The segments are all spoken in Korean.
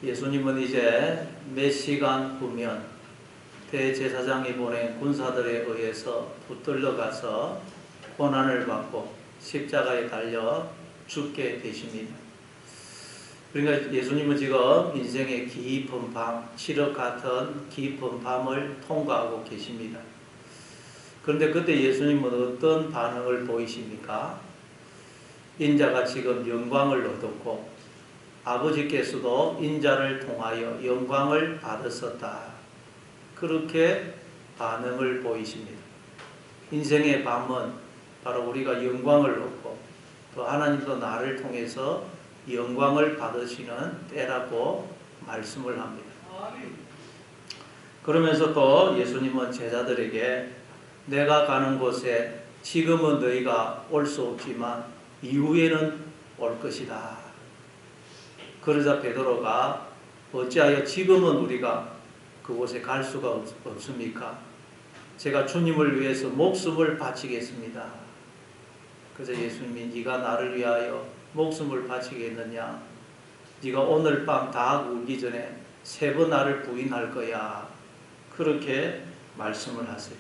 예수님은 이제 몇 시간 후면 대제사장이 보낸 군사들에 의해서 붙들려 가서 고난을 받고 십자가에 달려 죽게 되십니다. 그러니까 예수님은 지금 인생의 깊은 밤, 칠흑 같은 깊은 밤을 통과하고 계십니다. 그런데 그때 예수님은 어떤 반응을 보이십니까? 인자가 지금 영광을 얻었고 아버지께서도 인자를 통하여 영광을 받으셨다. 그렇게 반응을 보이십니다. 인생의 밤은 바로 우리가 영광을 얻고 또 하나님도 나를 통해서 영광을 받으시는 때라고 말씀을 합니다. 그러면서 또 예수님은 제자들에게 내가 가는 곳에 지금은 너희가 올 수 없지만 이후에는 올 것이다. 그러자 베드로가 어찌하여 지금은 우리가 그곳에 갈 수가 없습니까? 제가 주님을 위해서 목숨을 바치겠습니다. 그래서 예수님이 네가 나를 위하여 목숨을 바치겠느냐? 네가 오늘 밤 다 울기 전에 3번 나를 부인할 거야. 그렇게 말씀을 하세요.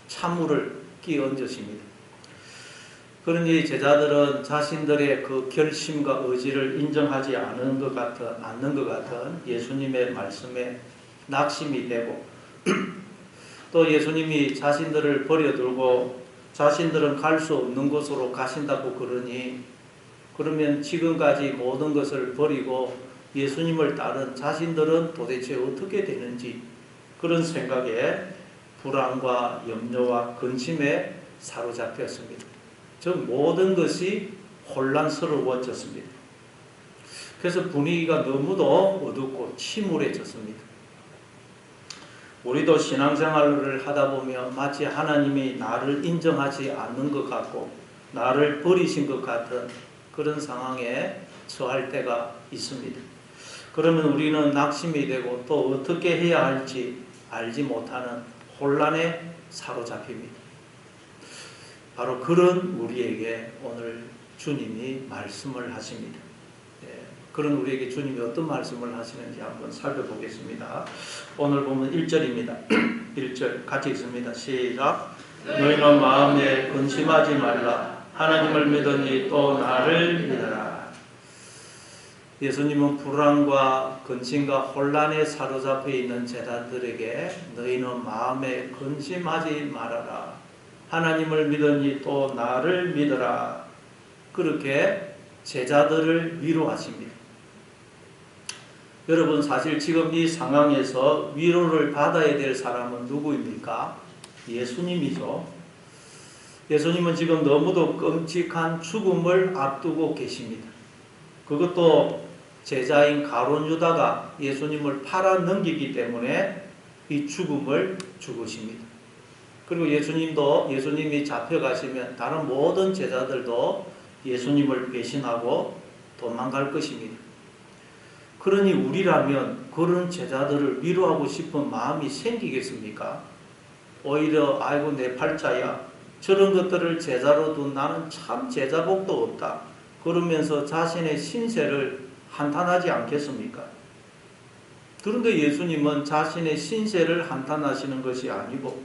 찬물을 끼얹으십니다. 그러니 제자들은 자신들의 그 결심과 의지를 인정하지 않는 것 같은 예수님의 말씀에 낙심이 되고 또 예수님이 자신들을 버려두고 자신들은 갈 수 없는 곳으로 가신다고 그러면 지금까지 모든 것을 버리고 예수님을 따른 자신들은 도대체 어떻게 되는지 그런 생각에 불안과 염려와 근심에 사로잡혔습니다. 즉 모든 것이 혼란스러워졌습니다. 그래서 분위기가 너무도 어둡고 침울해졌습니다. 우리도 신앙생활을 하다 보면 마치 하나님이 나를 인정하지 않는 것 같고 나를 버리신 것 같은 그런 상황에 처할 때가 있습니다. 그러면 우리는 낙심이 되고 또 어떻게 해야 할지 알지 못하는 혼란에 사로잡힙니다. 바로 그런 우리에게 오늘 주님이 말씀을 하십니다. 그런 우리에게 주님이 어떤 말씀을 하시는지 한번 살펴보겠습니다. 오늘 보면 1절입니다. 1절 같이 읽습니다. 시작. 너희는 마음에 근심하지 말라. 하나님을 믿으니 또 나를 믿어라. 예수님은 불안과 근심과 혼란에 사로잡혀 있는 제자들에게 너희는 마음에 근심하지 말아라. 하나님을 믿으니 또 나를 믿어라. 그렇게 제자들을 위로하십니다. 여러분 사실 지금 이 상황에서 위로를 받아야 될 사람은 누구입니까? 예수님이죠. 예수님은 지금 너무도 끔찍한 죽음을 앞두고 계십니다. 그것도 제자인 가룟 유다가 예수님을 팔아넘기기 때문에 이 죽음을 죽으십니다. 그리고 예수님이 잡혀가시면 다른 모든 제자들도 예수님을 배신하고 도망갈 것입니다. 그러니 우리라면 그런 제자들을 위로하고 싶은 마음이 생기겠습니까? 오히려 아이고 내 팔자야 저런 것들을 제자로 둔 나는 참 제자복도 없다. 그러면서 자신의 신세를 한탄하지 않겠습니까? 그런데 예수님은 자신의 신세를 한탄하시는 것이 아니고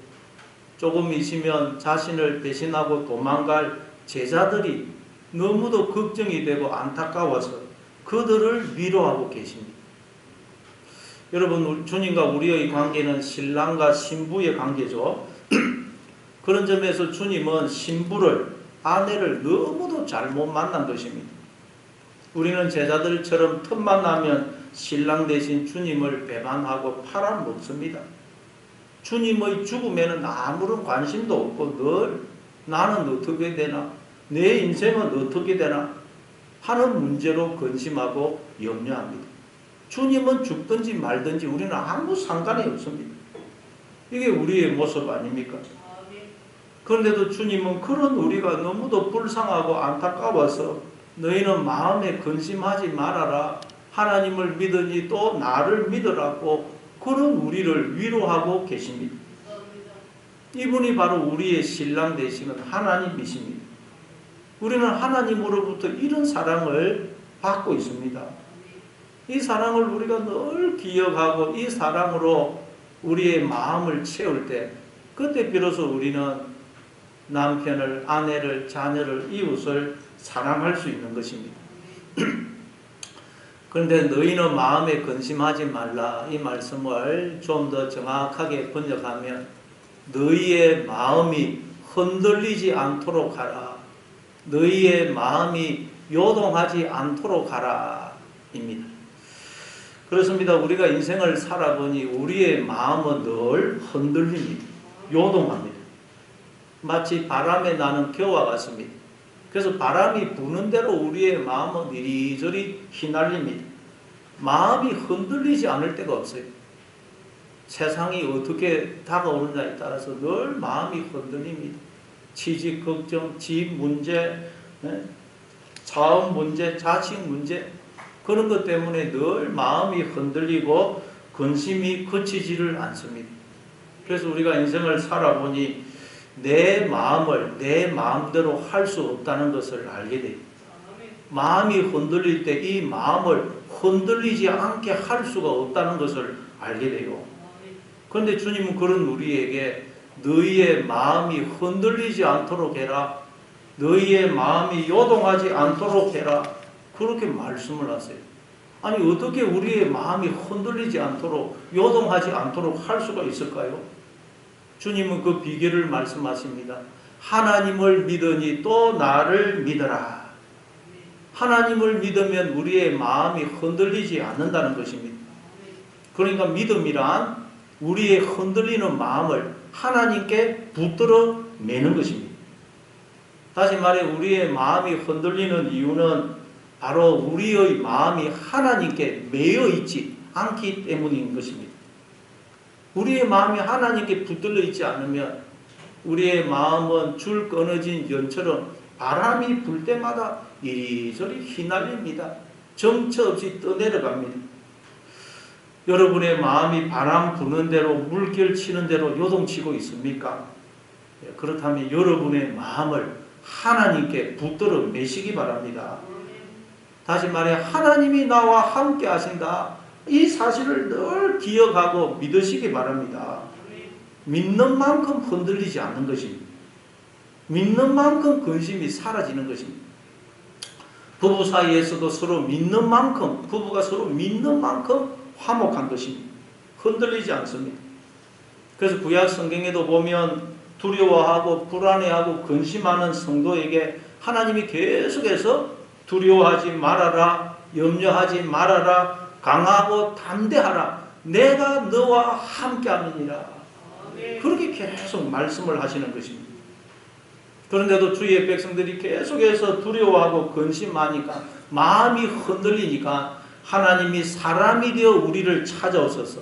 조금 있으면 자신을 배신하고 도망갈 제자들이 너무도 걱정이 되고 안타까워서 그들을 위로하고 계십니다. 여러분 주님과 우리의 관계는 신랑과 신부의 관계죠. 그런 점에서 주님은 신부를 아내를 너무도 잘못 만난 것입니다. 우리는 제자들처럼 틈만 나면 신랑 대신 주님을 배반하고 팔아먹습니다. 주님의 죽음에는 아무런 관심도 없고 늘 나는 어떻게 되나 내 인생은 어떻게 되나 하는 문제로 근심하고 염려합니다. 주님은 죽든지 말든지 우리는 아무 상관이 없습니다. 이게 우리의 모습 아닙니까? 그런데도 주님은 그런 우리가 너무도 불쌍하고 안타까워서 너희는 마음에 근심하지 말아라. 하나님을 믿으니 또 나를 믿으라고 그런 우리를 위로하고 계십니다. 이분이 바로 우리의 신랑 되시는 하나님이십니다. 우리는 하나님으로부터 이런 사랑을 받고 있습니다. 이 사랑을 우리가 늘 기억하고 이 사랑으로 우리의 마음을 채울 때 그때 비로소 우리는 남편을, 아내를, 자녀를, 이웃을 사랑할 수 있는 것입니다. 그런데 너희는 마음에 근심하지 말라. 이 말씀을 좀 더 정확하게 번역하면 너희의 마음이 흔들리지 않도록 하라. 너희의 마음이 요동하지 않도록 하라 입니다. 그렇습니다. 우리가 인생을 살아보니 우리의 마음은 늘 흔들립니다. 요동합니다. 마치 바람에 나는 겨와 같습니다. 그래서 바람이 부는 대로 우리의 마음은 이리저리 휘날립니다. 마음이 흔들리지 않을 때가 없어요. 세상이 어떻게 다가오느냐에 따라서 늘 마음이 흔들립니다. 취직 걱정, 집 문제, 사업 문제, 자식 문제, 그런 것 때문에 늘 마음이 흔들리고 근심이 그치지를 않습니다. 그래서 우리가 인생을 살아보니 내 마음을 내 마음대로 할 수 없다는 것을 알게 돼요. 마음이 흔들릴 때 이 마음을 흔들리지 않게 할 수가 없다는 것을 알게 돼요. 그런데 주님은 그런 우리에게 너희의 마음이 흔들리지 않도록 해라. 너희의 마음이 요동하지 않도록 해라. 그렇게 말씀을 하세요. 아니 어떻게 우리의 마음이 흔들리지 않도록 요동하지 않도록 할 수가 있을까요? 주님은 그 비결을 말씀하십니다. 하나님을 믿으니 또 나를 믿어라. 하나님을 믿으면 우리의 마음이 흔들리지 않는다는 것입니다. 그러니까 믿음이란 우리의 흔들리는 마음을 하나님께 붙들어 매는 것입니다. 다시 말해 우리의 마음이 흔들리는 이유는 바로 우리의 마음이 하나님께 매여 있지 않기 때문인 것입니다. 우리의 마음이 하나님께 붙들려 있지 않으면 우리의 마음은 줄 끊어진 연처럼 바람이 불 때마다 이리저리 휘날립니다. 정처 없이 떠내려갑니다. 여러분의 마음이 바람 부는 대로 물결 치는 대로 요동치고 있습니까? 그렇다면 여러분의 마음을 하나님께 붙들어 매시기 바랍니다. 다시 말해 하나님이 나와 함께 하신다. 이 사실을 늘 기억하고 믿으시기 바랍니다. 믿는 만큼 흔들리지 않는 것입니다. 믿는 만큼 근심이 사라지는 것입니다. 부부 사이에서도 서로 믿는 만큼, 부부가 서로 믿는 만큼 화목한 것입니다. 흔들리지 않습니다. 그래서 구약 성경에도 보면 두려워하고 불안해하고 근심하는 성도에게 하나님이 계속해서 두려워하지 말아라, 염려하지 말아라, 강하고 담대하라, 내가 너와 함께함이니라. 그렇게 계속 말씀을 하시는 것입니다. 그런데도 주의 백성들이 계속해서 두려워하고 근심하니까 마음이 흔들리니까 하나님이 사람이 되어 우리를 찾아오셔서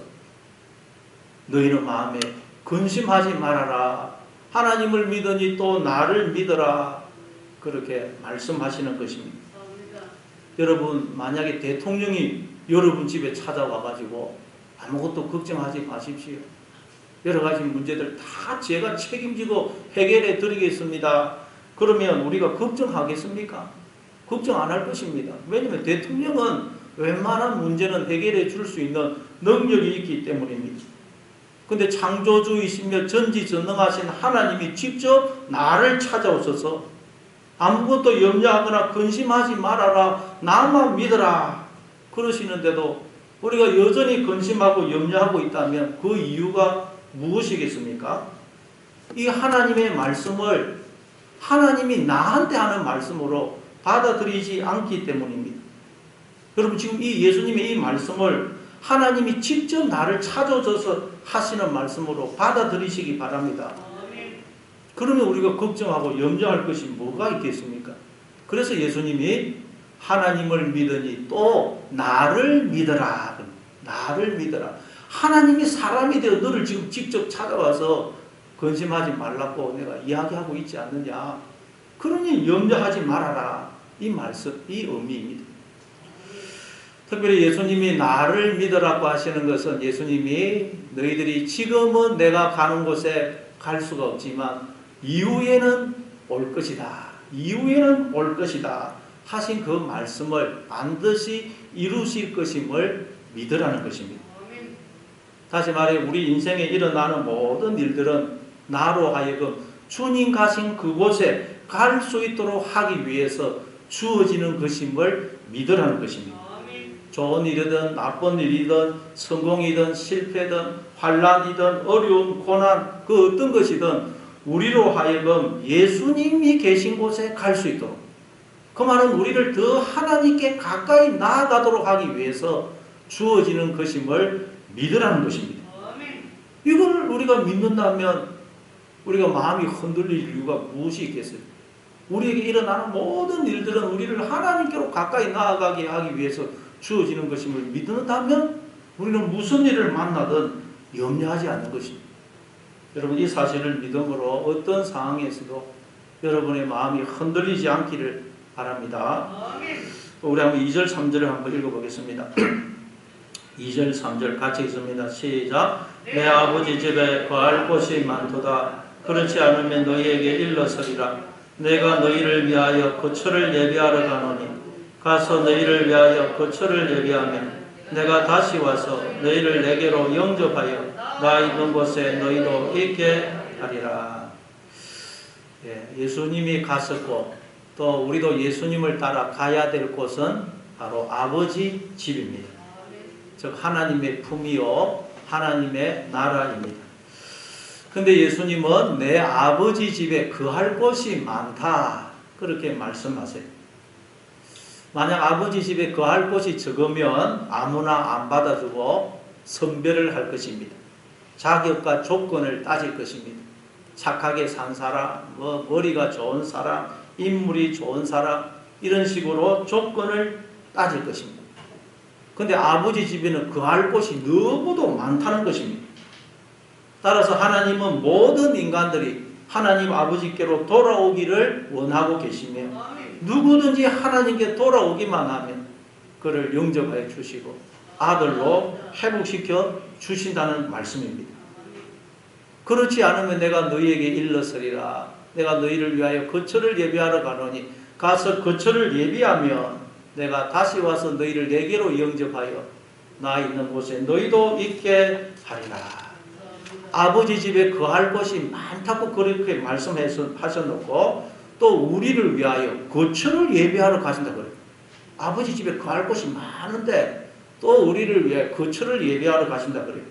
너희는 마음에 근심하지 말아라. 하나님을 믿으니 또 나를 믿어라. 그렇게 말씀하시는 것입니다. 여러분 만약에 대통령이 여러분 집에 찾아와가지고 아무것도 걱정하지 마십시오. 여러 가지 문제들 다 제가 책임지고 해결해 드리겠습니다. 그러면 우리가 걱정하겠습니까? 걱정 안 할 것입니다. 왜냐하면 대통령은 웬만한 문제는 해결해 줄 수 있는 능력이 있기 때문입니다. 근데 창조주이시며 전지전능하신 하나님이 직접 나를 찾아오셔서 아무것도 염려하거나 근심하지 말아라. 나만 믿어라. 그러시는데도 우리가 여전히 근심하고 염려하고 있다면 그 이유가 무엇이겠습니까? 이 하나님의 말씀을 하나님이 나한테 하는 말씀으로 받아들이지 않기 때문입니다. 여러분 지금 이 예수님의 이 말씀을 하나님이 직접 나를 찾아줘서 하시는 말씀으로 받아들이시기 바랍니다. 그러면 우리가 걱정하고 염려할 것이 뭐가 있겠습니까? 그래서 예수님이 하나님을 믿으니 또 나를 믿어라. 나를 믿어라. 하나님이 사람이 되어 너를 지금 직접 찾아와서 근심하지 말라고 내가 이야기하고 있지 않느냐. 그러니 염려하지 말아라. 이 말씀, 이 의미입니다. 특별히 예수님이 나를 믿으라고 하시는 것은 예수님이 너희들이 지금은 내가 가는 곳에 갈 수가 없지만 이후에는 올 것이다. 이후에는 올 것이다. 하신 그 말씀을 반드시 이루실 것임을 믿으라는 것입니다. 다시 말해 우리 인생에 일어나는 모든 일들은 나로 하여금 주님 가신 그곳에 갈 수 있도록 하기 위해서 주어지는 것임을 믿으라는 것입니다. 좋은 일이든 나쁜 일이든 성공이든 실패든 환난이든 어려운 고난 그 어떤 것이든 우리로 하여금 예수님이 계신 곳에 갈 수 있도록, 그 말은 우리를 더 하나님께 가까이 나아가도록 하기 위해서 주어지는 것임을 믿으라는 것입니다. 이걸 우리가 믿는다면 우리가 마음이 흔들릴 이유가 무엇이 있겠어요? 우리에게 일어나는 모든 일들은 우리를 하나님께로 가까이 나아가게 하기 위해서 주어지는 것임을 믿는다면 우리는 무슨 일을 만나든 염려하지 않는 것입니다. 여러분, 이 사실을 믿음으로 어떤 상황에서도 여러분의 마음이 흔들리지 않기를 바랍니다. 우리 한번 2절 3절을 한번 읽어보겠습니다. 2절 3절 같이 읽습니다. 시작. 내 아버지 집에 거할 곳이 많도다. 그렇지 않으면 너희에게 일러서리라. 내가 너희를 위하여 거처를 예비하러 가노니 가서 너희를 위하여 거처를 예비하면 내가 다시 와서 너희를 내게로 영접하여 나 있는 곳에 너희도 있게 하리라. 예수님이 갔었고 또 우리도 예수님을 따라 가야 될 곳은 바로 아버지 집입니다. 즉 하나님의 품이요 하나님의 나라입니다. 근데 예수님은 내 아버지 집에 거할 곳이 많다 그렇게 말씀하세요. 만약 아버지 집에 거할 곳이 적으면 아무나 안 받아주고 선별을 할 것입니다. 자격과 조건을 따질 것입니다. 착하게 산 사람, 머리가 좋은 사람, 인물이 좋은 사람 이런 식으로 조건을 따질 것입니다. 근데 아버지 집에는 거할 곳이 너무도 많다는 것입니다. 따라서 하나님은 모든 인간들이 하나님 아버지께로 돌아오기를 원하고 계시며 누구든지 하나님께 돌아오기만 하면 그를 영접하여 주시고 아들로 회복시켜 주신다는 말씀입니다. 그렇지 않으면 내가 너희에게 일러서리라. 내가 너희를 위하여 거처를 예비하러 가노니 가서 거처를 예비하면 내가 다시 와서 너희를 내게로 영접하여 나 있는 곳에 너희도 있게 하리라. 아버지 집에 거할 곳이 많다고 그렇게 말씀하셔놓고 또 우리를 위하여 거처를 예비하러 가신다 그래요. 아버지 집에 거할 곳이 많은데 또 우리를 위하여 거처를 예비하러 가신다 그래요.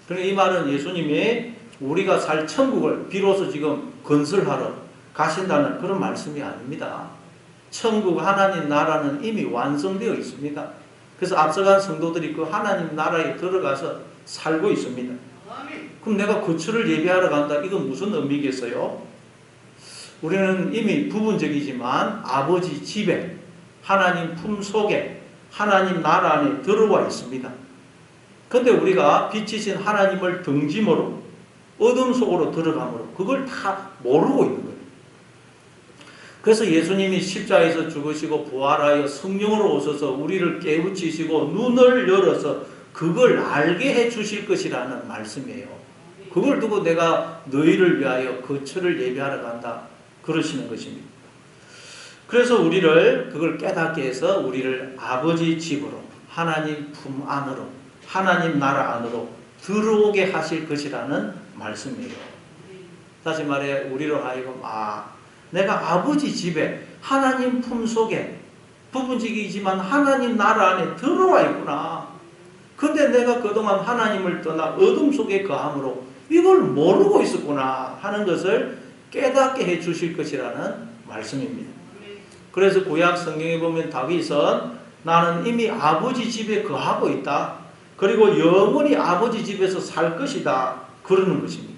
그러니까 이 말은 예수님이 우리가 살 천국을 비로소 지금 건설하러 가신다는 그런 말씀이 아닙니다. 천국 하나님 나라는 이미 완성되어 있습니다. 그래서 앞서간 성도들이 그 하나님 나라에 들어가서 살고 있습니다. 그럼 내가 거처를 예비하러 간다. 이건 무슨 의미겠어요? 우리는 이미 부분적이지만 아버지 집에 하나님 품 속에 하나님 나라 안에 들어와 있습니다. 그런데 우리가 빛이신 하나님을 등짐으로 어둠 속으로 들어가므로 그걸 다 모르고 있는 거예요. 그래서 예수님이 십자가에서 죽으시고 부활하여 성령으로 오셔서 우리를 깨우치시고 눈을 열어서 그걸 알게 해 주실 것이라는 말씀이에요. 그걸 두고 내가 너희를 위하여 거처를 예비하러 간다 그러시는 것입니다. 그래서 우리를 그걸 깨닫게 해서 우리를 아버지 집으로 하나님 품 안으로 하나님 나라 안으로 들어오게 하실 것이라는 말씀이에요. 다시 말해 우리로 하여금 내가 아버지 집에 하나님 품 속에 부분적이지만 하나님 나라 안에 들어와 있구나. 근데 내가 그동안 하나님을 떠나 어둠 속에 거함으로 이걸 모르고 있었구나 하는 것을 깨닫게 해 주실 것이라는 말씀입니다. 그래서 구약 성경에 보면 다윗은 나는 이미 아버지 집에 거하고 있다. 그리고 영원히 아버지 집에서 살 것이다. 그러는 것입니다.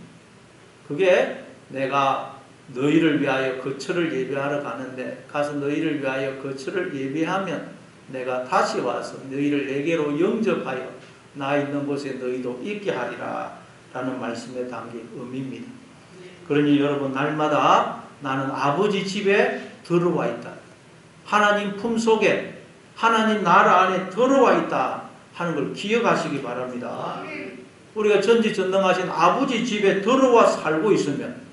그게 내가 너희를 위하여 거처를 예비하러 가는데 가서 너희를 위하여 거처를 예비하면 내가 다시 와서 너희를 내게로 영접하여 나 있는 곳에 너희도 있게 하리라 라는 말씀에 담긴 의미입니다. 그러니 여러분 날마다 나는 아버지 집에 들어와 있다. 하나님 품 속에 하나님 나라 안에 들어와 있다 하는 걸 기억하시기 바랍니다. 우리가 전지전능하신 아버지 집에 들어와 살고 있으면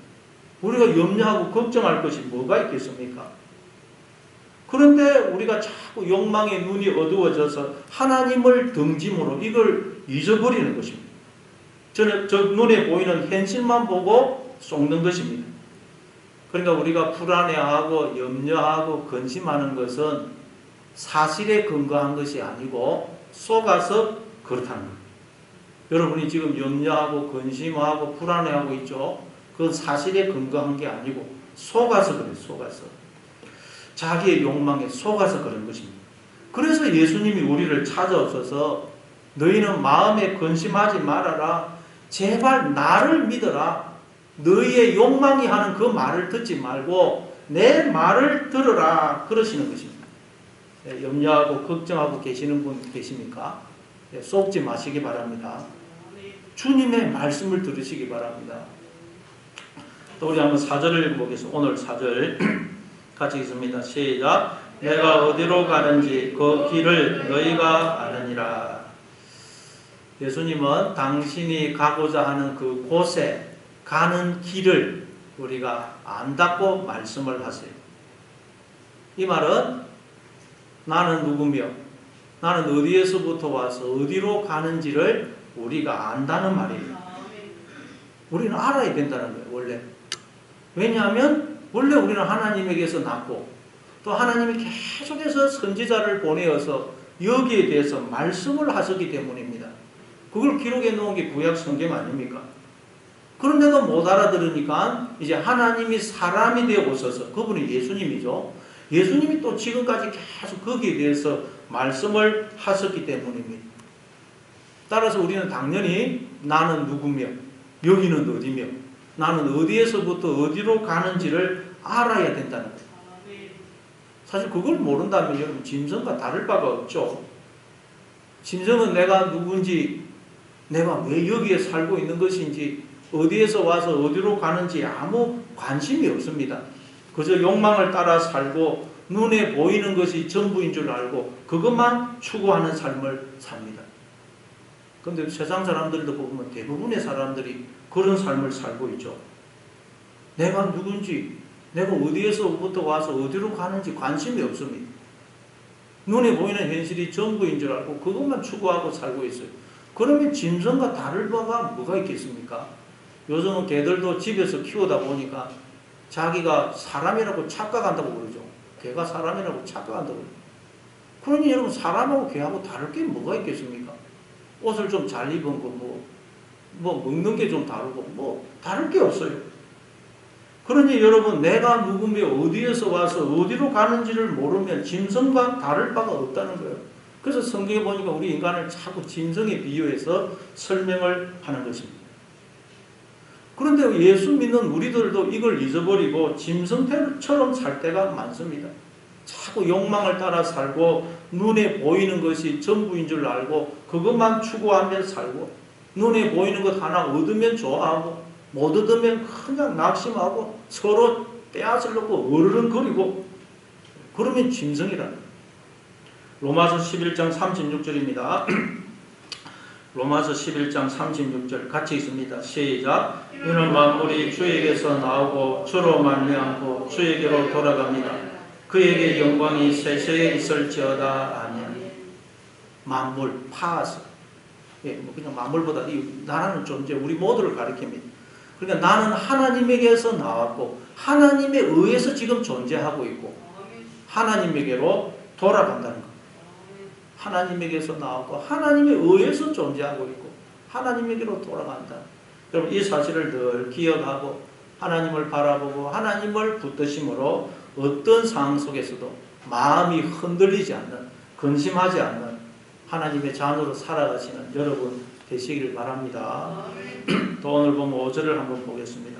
우리가 염려하고 걱정할 것이 뭐가 있겠습니까? 그런데 우리가 자꾸 욕망의 눈이 어두워져서 하나님을 등짐으로 이걸 잊어버리는 것입니다. 저는 저 눈에 보이는 현실만 보고 속는 것입니다. 그러니까 우리가 불안해하고 염려하고 근심하는 것은 사실에 근거한 것이 아니고 속아서 그렇다는 거예요. 여러분이 지금 염려하고 근심하고 불안해하고 있죠. 그건 사실에 근거한 게 아니고 속아서 그래요. 속아서. 자기의 욕망에 속아서 그런 것입니다. 그래서 예수님이 우리를 찾아오셔서 너희는 마음에 근심하지 말아라. 제발 나를 믿어라. 너희의 욕망이 하는 그 말을 듣지 말고 내 말을 들으라. 그러시는 것입니다. 염려하고 걱정하고 계시는 분 계십니까? 속지 마시기 바랍니다. 주님의 말씀을 들으시기 바랍니다. 또 우리 한번 4절을 읽어보겠습니다. 오늘 4절 같이 읽습니다. 시작. 내가 어디로 가는지 그 길을 너희가 아느니라. 예수님은 당신이 가고자 하는 그 곳에 가는 길을 우리가 안다고 말씀을 하세요. 이 말은 나는 누구며 나는 어디에서부터 와서 어디로 가는지를 우리가 안다는 말이에요. 우리는 알아야 된다는 거예요. 원래. 왜냐하면 원래 우리는 하나님에게서 났고 또 하나님이 계속해서 선지자를 보내어서 여기에 대해서 말씀을 하셨기 때문입니다. 그걸 기록해 놓은 게 구약 성경 아닙니까? 그런데도 못 알아들으니까 이제 하나님이 사람이 되어 오셔서 그분이 예수님이죠. 예수님이 또 지금까지 계속 거기에 대해서 말씀을 하셨기 때문입니다. 따라서 우리는 당연히 나는 누구며 여기는 어디며 나는 어디에서부터 어디로 가는지를 알아야 된다는 거예요. 사실 그걸 모른다면 여러분 짐승과 다를 바가 없죠. 짐승은 내가 누군지 내가 왜 여기에 살고 있는 것인지 어디에서 와서 어디로 가는지 아무 관심이 없습니다. 그저 욕망을 따라 살고 눈에 보이는 것이 전부인 줄 알고 그것만 추구하는 삶을 삽니다. 그런데 세상 사람들도 보면 대부분의 사람들이 그런 삶을 살고 있죠. 내가 누군지 내가 어디에서부터 와서 어디로 가는지 관심이 없습니다. 눈에 보이는 현실이 전부인 줄 알고 그것만 추구하고 살고 있어요. 그러면 짐승과 다를 바가 뭐가 있겠습니까? 요즘은 개들도 집에서 키우다 보니까 자기가 사람이라고 착각한다고 그러죠. 개가 사람이라고 착각한다고 그러죠. 그러니 여러분 사람하고 개하고 다를 게 뭐가 있겠습니까? 옷을 좀 잘 입은 거 뭐 먹는 게 좀 다르고 뭐 다를 게 없어요. 그러니 여러분 내가 누구며 어디에서 와서 어디로 가는지를 모르면 짐승과 다를 바가 없다는 거예요. 그래서 성경에 보니까 우리 인간을 자꾸 짐승에 비유해서 설명을 하는 것입니다. 그런데 예수 믿는 우리들도 이걸 잊어버리고 짐승처럼 살 때가 많습니다. 자꾸 욕망을 따라 살고 눈에 보이는 것이 전부인 줄 알고 그것만 추구하며 살고 눈에 보이는 것 하나 얻으면 좋아하고 못 얻으면 그냥 낙심하고 서로 빼앗으려고 어르렁거리고 그러면 짐승이라는 거예요. 로마서 11장 36절입니다. 로마서 11장 36절 같이 있습니다. 시작. 이는 만물이 주에게서 나오고 주로 말미암고 주에게로 돌아갑니다. 그에게 영광이 세세에 있을지어다. 아멘. 만물, 파스. 예, 뭐 그냥 만물보다 이 나라는 존재, 우리 모두를 가리킵니다. 그러니까 나는 하나님에게서 나왔고 하나님에 의해서 지금 존재하고 있고 하나님에게로 돌아간다는 것. 하나님에게서 나왔고 하나님에 의해서 존재하고 있고 하나님에게로 돌아간다. 여러분 이 사실을 늘 기억하고 하나님을 바라보고 하나님을 붙드심으로 어떤 상황 속에서도 마음이 흔들리지 않는, 근심하지 않는 하나님의 자녀로 살아가시는 여러분 되시기를 바랍니다. 또 오늘 보면 5절을 한번 보겠습니다.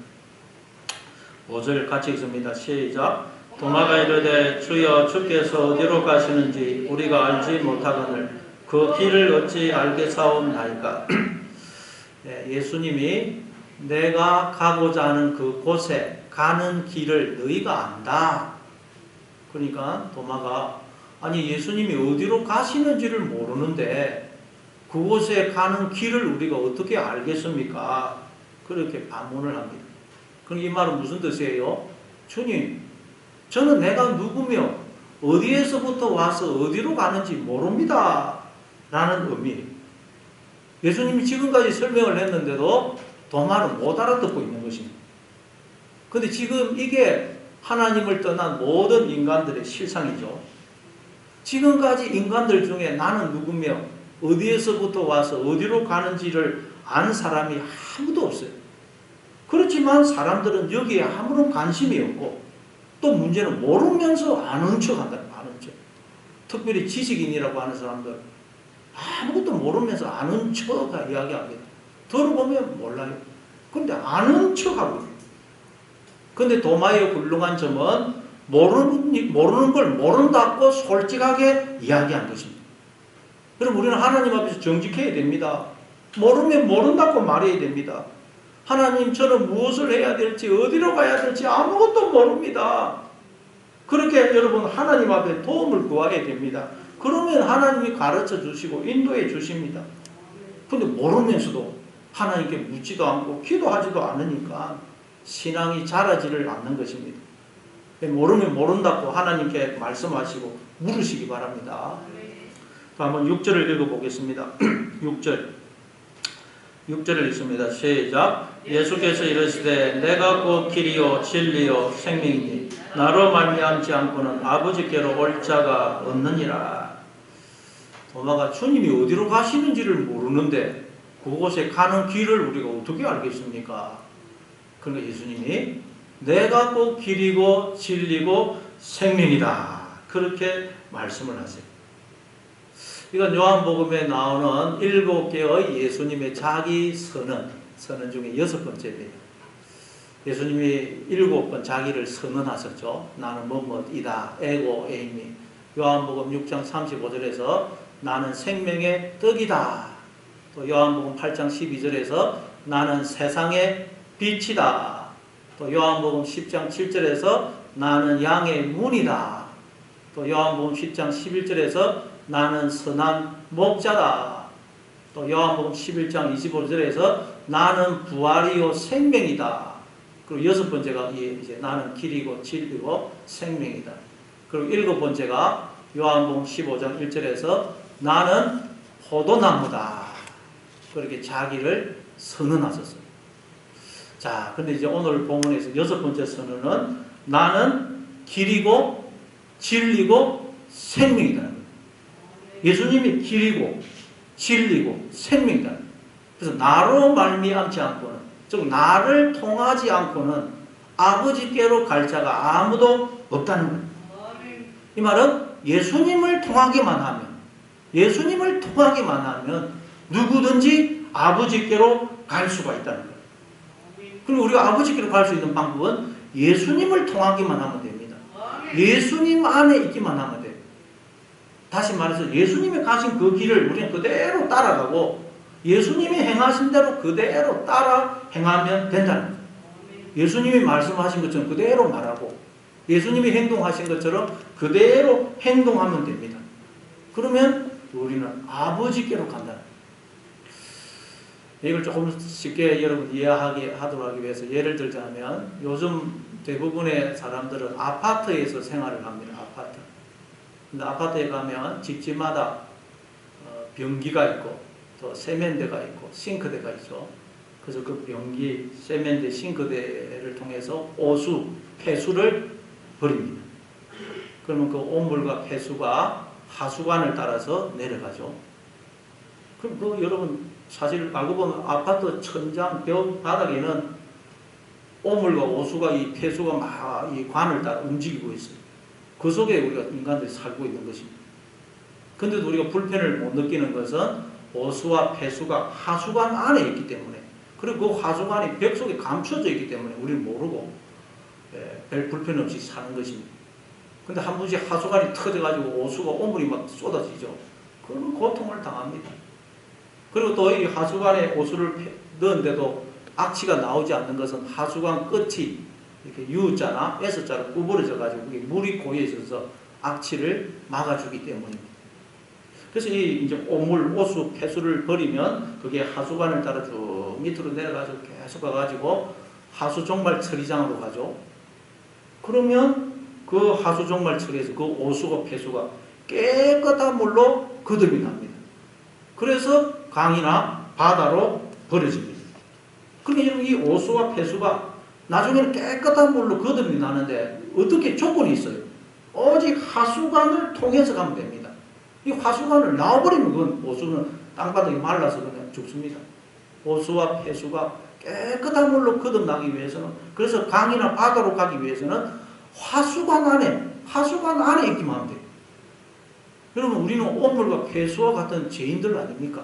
5절 같이 읽습니다. 시작. 도마가 이르되 주여 주께서 어디로 가시는지 우리가 알지 못하거늘 그 길을 어찌 알겠사옵나이까. 네, 예수님이 내가 가고자 하는 그 곳에 가는 길을 너희가 안다. 그러니까 도마가 아니 예수님이 어디로 가시는지를 모르는데 그곳에 가는 길을 우리가 어떻게 알겠습니까? 그렇게 반문을 합니다. 그럼 이 말은 무슨 뜻이에요? 주님, 저는 내가 누구며 어디에서부터 와서 어디로 가는지 모릅니다 라는 의미. 예수님이 지금까지 설명을 했는데도 도마는 못 알아듣고 있는 것입니다. 근데 지금 이게 하나님을 떠난 모든 인간들의 실상이죠. 지금까지 인간들 중에 나는 누구며 어디에서부터 와서 어디로 가는지를 아는 사람이 아무도 없어요. 그렇지만 사람들은 여기에 아무런 관심이 없고, 또 문제는 모르면서 아는 척 한다. 아는 척. 특별히 지식인이라고 하는 사람들, 아무것도 모르면서 아는 척 이야기합니다. 들어보면 몰라요. 근데 아는 척 하고 있어요. 근데 도마의 훌륭한 점은 모르는 걸 모른다고 솔직하게 이야기한 것입니다. 그럼 우리는 하나님 앞에서 정직해야 됩니다. 모르면 모른다고 말해야 됩니다. 하나님, 저는 무엇을 해야 될지, 어디로 가야 될지 아무것도 모릅니다. 그렇게 여러분 하나님 앞에 도움을 구해야 됩니다. 그러면 하나님이 가르쳐 주시고 인도해 주십니다. 근데 모르면서도 하나님께 묻지도 않고 기도하지도 않으니까 신앙이 자라지를 않는 것입니다. 모르면 모른다고 하나님께 말씀하시고 물으시기 바랍니다. 한번 6절을 읽어보겠습니다. 6절을 읽습니다. 시작. 예수께서 이르시되 내가 곧 길이요 진리요 생명이니 나로 말미암지 않고는 아버지께로 올 자가 없느니라. 도마가 주님이 어디로 가시는지를 모르는데 그곳에 가는 길을 우리가 어떻게 알겠습니까? 그러니까 예수님이 내가 곧 길이고 진리고 생명이다, 그렇게 말씀을 하세요. 이건 요한복음에 나오는 7개의 예수님의 자기 선언 중에 6번째입니다. 예수님이 7번 자기를 선언하셨죠. 나는 뭐뭐이다. 에고 에이미. 요한복음 6장 35절에서 나는 생명의 떡이다. 또 요한복음 8장 12절에서 나는 세상의 빛이다. 또 요한복음 10장 7절에서 나는 양의 문이다. 또 요한복음 10장 11절에서 나는 선한 목자다. 또 요한복음 11장 25절에서 나는 부활이요 생명이다. 그리고 6번째가 이제 나는 길이고 진리고 생명이다. 그리고 7번째가 요한복음 15장 1절에서 나는 포도나무다. 그렇게 자기를 선언하셨어요. 자, 근데 이제 오늘 본문에서 6번째 선언은 나는 길이고 진리고 생명이다. 예수님이 길이고 진리고 생명이다. 그래서 나로 말미암지 않고는, 즉 나를 통하지 않고는 아버지께로 갈 자가 아무도 없다는 거예요. 이 말은 예수님을 통하기만 하면 누구든지 아버지께로 갈 수가 있다는 거예요. 그리고 우리가 아버지께로 갈 수 있는 방법은 예수님을 통하기만 하면 됩니다. 예수님 안에 있기만 하면 돼요. 다시 말해서 예수님이 가신 그 길을 우리는 그대로 따라가고 예수님이 행하신 대로 그대로 따라 행하면 된다는 거예요. 예수님이 말씀하신 것처럼 그대로 말하고 예수님이 행동하신 것처럼 그대로 행동하면 됩니다. 그러면 우리는 아버지께로 간다는 거예요. 이걸 조금 쉽게 여러분 이해하게 하도록 하기 위해서 예를 들자면, 요즘 대부분의 사람들은 아파트에서 생활을 합니다. 아파트. 근데 아파트에 가면 집집마다 변기가 있고 또 세면대가 있고 싱크대가 있죠. 그래서 그 변기, 세면대, 싱크대를 통해서 오수, 폐수를 버립니다. 그러면 그 온물과 폐수가 하수관을 따라서 내려가죠. 그럼 그 여러분 사실 알고 보면 아파트 천장, 벽, 바닥에는 오물과 오수가, 이 폐수가 막 이 관을 따라 움직이고 있어요. 그 속에 우리가 인간들이 살고 있는 것입니다. 근데도 우리가 불편을 못 느끼는 것은 오수와 폐수가 하수관 안에 있기 때문에, 그리고 그 하수관이 벽 속에 감춰져 있기 때문에 우리는 모르고 별 불편 없이 사는 것입니다. 근데 한 번씩 하수관이 터져가지고 오수가 오물이 막 쏟아지죠. 그러면 고통을 당합니다. 그리고 또 이 하수관에 오수를 넣은데도 악취가 나오지 않는 것은 하수관 끝이 이렇게 U자나 S자로 구부러져 가지고 물이 고여 있어서 악취를 막아주기 때문입니다. 그래서 이 이제 오물, 오수, 폐수를 버리면 그게 하수관을 따라 쭉 밑으로 내려가지고 계속 가가지고 하수 종말 처리장으로 가죠. 그러면 그 하수종말처리에서 그 오수가 폐수가 깨끗한 물로 거듭이 납니다. 그래서 강이나 바다로 버려집니다. 그러니까 이 오수와 폐수가 나중에는 깨끗한 물로 거듭이 나는데 어떻게 조건이 있어요? 오직 하수관을 통해서 가면 됩니다. 이 하수관을 나와버리면 그건 오수는 땅바닥에 말라서 그냥 죽습니다. 오수와 폐수가 깨끗한 물로 거듭나기 위해서는, 그래서 강이나 바다로 가기 위해서는 하수관 안에 있기만 하면 돼요. 여러분, 우리는 오물과 폐수와 같은 죄인들 아닙니까?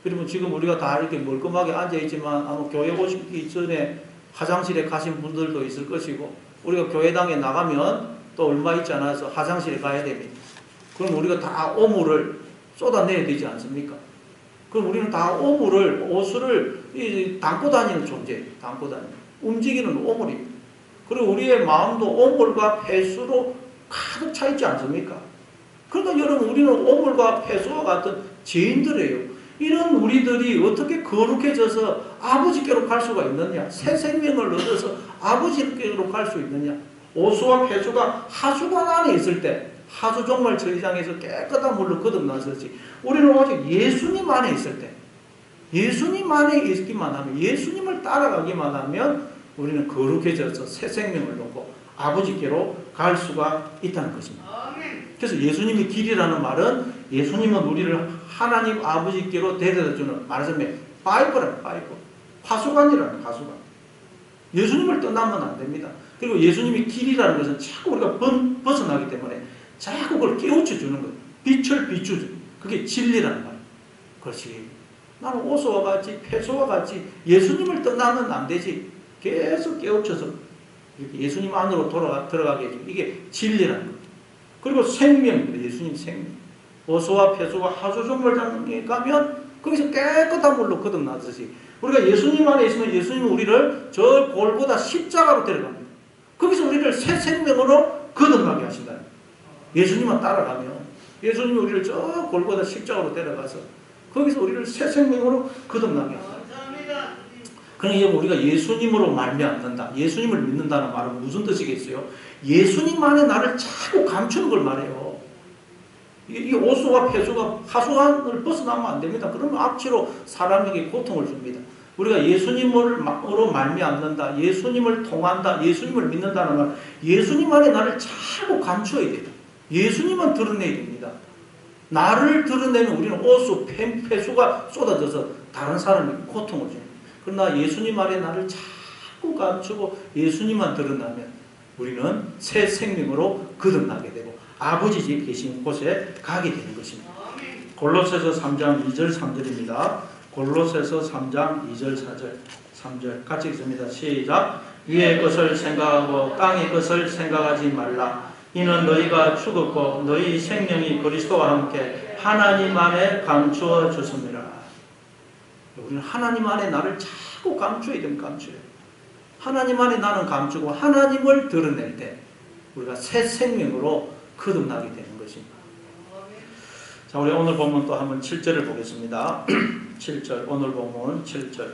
여러분, 지금 우리가 다 이렇게 멀끔하게 앉아있지만 아마 교회 오시기 전에 화장실에 가신 분들도 있을 것이고, 우리가 교회당에 나가면 또 얼마 있지 않아서 화장실에 가야 됩니다. 그럼 우리가 다 오물을 쏟아내야 되지 않습니까? 그럼 우리는 다 오물을, 오수를 담고 다니는 존재예요. 담고 다니는. 움직이는 오물입니다. 그리고 우리의 마음도 오물과 폐수로 가득 차 있지 않습니까? 그러니까 여러분, 우리는 오물과 폐수와 같은 죄인들이에요. 이런 우리들이 어떻게 거룩해져서 아버지께로 갈 수가 있느냐? 새 생명을 얻어서 아버지께로 갈 수 있느냐? 오수와 폐수가 하수관 안에 있을 때, 하수종말 처리장에서 깨끗한 물로 거듭났었지. 우리는 오직 예수님 안에 있을 때, 예수님 안에 있기만 하면, 예수님을 따라가기만 하면 우리는 거룩해져서 새 생명을 얻고 아버지께로 갈 수가 있다는 것입니다. 그래서 예수님이 길이라는 말은, 예수님은 우리를 하나님 아버지께로 데려다주는, 말하자면 파이프라는 파이프, 하수관이라는 하수관. 예수님을 떠나면 안 됩니다. 그리고 예수님이 길이라는 것은 자꾸 우리가 벗어나기 때문에 자꾸 그걸 깨우쳐 주는 거예요. 빛을 비추죠. 그게 진리라는 말이에요. 그렇지. 나는 오수와 같이 폐수와 같이 예수님을 떠나면 안 되지. 계속 깨우쳐서 이렇게 예수님 안으로 들어가게 해주고, 이게 진리라는 거예요. 그리고 생명입니다. 예수님 생명. 오수와 폐수와 하수종말장에 가면 거기서 깨끗한 물로 거듭나듯이 우리가 예수님 안에 있으면 예수님은 우리를 저 골고다 십자가로 데려갑니다. 거기서 우리를 새 생명으로 거듭나게 하신다. 예수님만 따라가면 예수님이 우리를 저 골고다 십자가로 데려가서 거기서 우리를 새 생명으로 거듭나게 한다. 그러니까 우리가 예수님으로 말미암는다, 예수님을 믿는다는 말은 무슨 뜻이겠어요? 예수님 안에 나를 자꾸 감추는 걸 말해요. 이 오수와 폐수가 하수관을 벗어나면 안 됩니다. 그러면 악취로 사람에게 고통을 줍니다. 우리가 예수님으로 말미암는다, 예수님을 통한다, 예수님을 믿는다는 말, 예수님 안에 나를 자꾸 감춰야 돼요. 예수님만 드러내야 됩니다. 나를 드러내면 우리는 오수, 폐수가 쏟아져서 다른 사람에게 고통을 줍니다. 그러나 예수님 안에 나를 자꾸 감추고 예수님만 드러나면 우리는 새 생명으로 거듭나게 되고 아버지 집 계신 곳에 가게 되는 것입니다. 골로새서 3장 2절 3절입니다. 골로새서 3장 2절 4절 3절 같이 읽습니다. 시작. 위의 것을 생각하고 땅의 것을 생각하지 말라. 이는 너희가 죽었고 너희 생명이 그리스도와 함께 하나님 안에 감추어 주습니다. 우리는 하나님 안에 나를 자꾸 감춰야 되면 감춰요. 하나님 안에 나는 감추고 하나님을 드러낼 때 우리가 새 생명으로 거듭나게 되는 것입니다. 자, 우리 오늘 본문 또 한번 7절을 보겠습니다. 7절, 오늘 본문 7절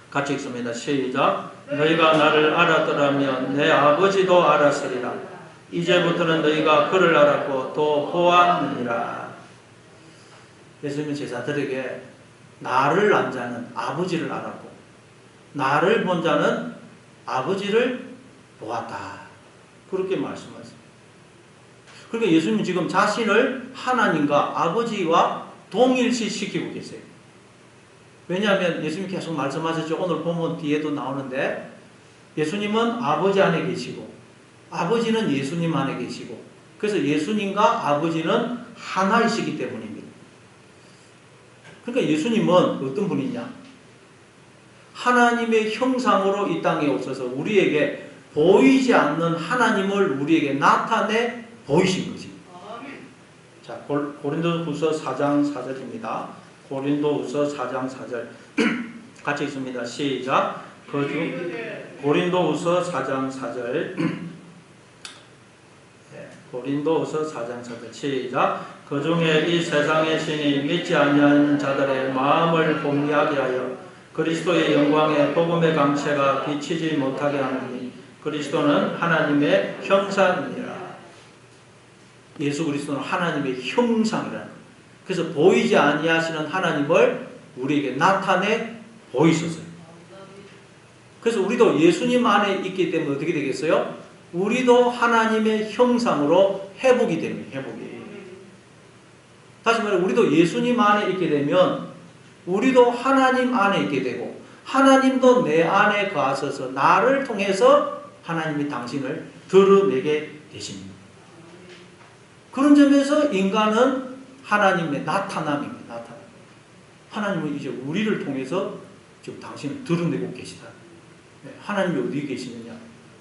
같이 읽습니다. 시작. 너희가 나를 알았더라면 내 아버지도 알았으리라. 이제부터는 너희가 그를 알았고 또 보았느니라. 예수님은 제자들에게 나를 안 자는 아버지를 알았고 나를 본 자는 아버지를 보았다. 그렇게 말씀하셨습니다. 그러니까 예수님은 지금 자신을 하나님과 아버지와 동일시시키고 계세요. 왜냐하면 예수님이 계속 말씀하셨죠. 오늘 보면 뒤에도 나오는데 예수님은 아버지 안에 계시고 아버지는 예수님 안에 계시고 그래서 예수님과 아버지는 하나이시기 때문입니다. 그러니까 예수님은 어떤 분이냐? 하나님의 형상으로 이 땅에 오셔서 우리에게 보이지 않는 하나님을 우리에게 나타내 보이신 거지. 자, 고린도후서 4장 4절입니다. 고린도후서 4장 4절 같이 읽습니다. 시작. 고린도후서 4장 4절 고린도후서 4장 4절 시작. 그 중에 이 세상의 신이 믿지 아니하는 자들의 마음을 공개하게 하여 그리스도의 영광의 복음의 강체가 비치지 못하게 하느니 그리스도는 하나님의 형상이니라. 예수 그리스도는 하나님의 형상이라. 그래서 보이지 아니하시는 하나님을 우리에게 나타내 보이셨어요. 그래서 우리도 예수님 안에 있기 때문에 어떻게 되겠어요? 우리도 하나님의 형상으로 회복이 됩니다. 회복이. 다시 말해 우리도 예수님 안에 있게 되면 우리도 하나님 안에 있게 되고 하나님도 내 안에 거하셔서 나를 통해서 하나님이 당신을 드러내게 되십니다. 그런 점에서 인간은 하나님의 나타남입니다. 나타남. 하나님은 이제 우리를 통해서 지금 당신을 드러내고 계시다. 하나님이 어디 계시느냐?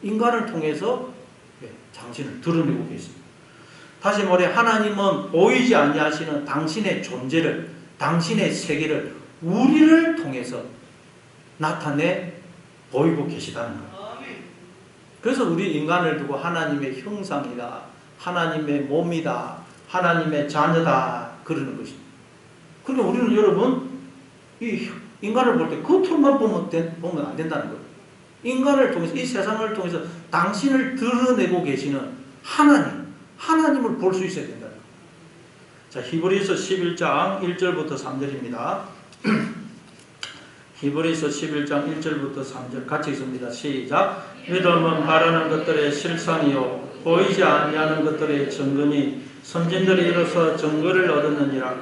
인간을 통해서 당신을 드러내고 계십니다. 다시 말해 하나님은 보이지 아니하시는 당신의 존재를, 당신의 세계를 우리를 통해서 나타내 보이고 계시다는 거예요. 그래서 우리 인간을 두고 하나님의 형상이다, 하나님의 몸이다, 하나님의 자녀다 그러는 것입니다. 그러니까 우리는 여러분 이 인간을 볼 때 겉으로만 보면 안 된다는 거예요. 인간을 통해서 이 세상을 통해서 당신을 드러내고 계시는 하나님을 볼 수 있어야 된다는 거예요. 자, 히브리서 11장 1절부터 3절입니다. 히브리서 11장 1절부터 3절 같이 읽습니다. 시작. 믿음은 바라는 것들의 실상이요 보이지 아니하는 것들의 증거니 선진들이 이로써 증거를 얻었느니라.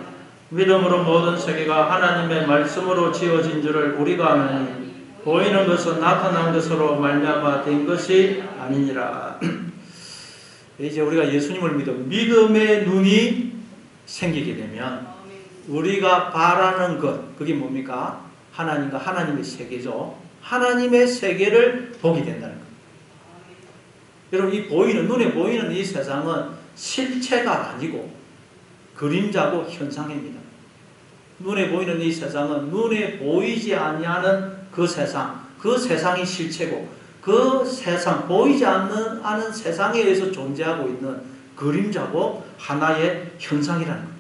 믿음으로 모든 세계가 하나님의 말씀으로 지어진 줄을 우리가 아나니 보이는 것은 나타난 것으로 말미암아 된 것이 아니니라. 이제 우리가 예수님을 믿음의 눈이 생기게 되면 우리가 바라는 것, 그게 뭡니까? 하나님과 하나님의 세계죠. 하나님의 세계를 보게 된다는 것. 여러분 이 눈에 보이는 이 세상은 실체가 아니고 그림자고 현상입니다. 눈에 보이는 이 세상은 눈에 보이지 아니하는 그 세상이 실체고 그 세상, 보이지 않는 세상에 의해서 존재하고 있는 그림자고 하나의 현상이라는 거예요.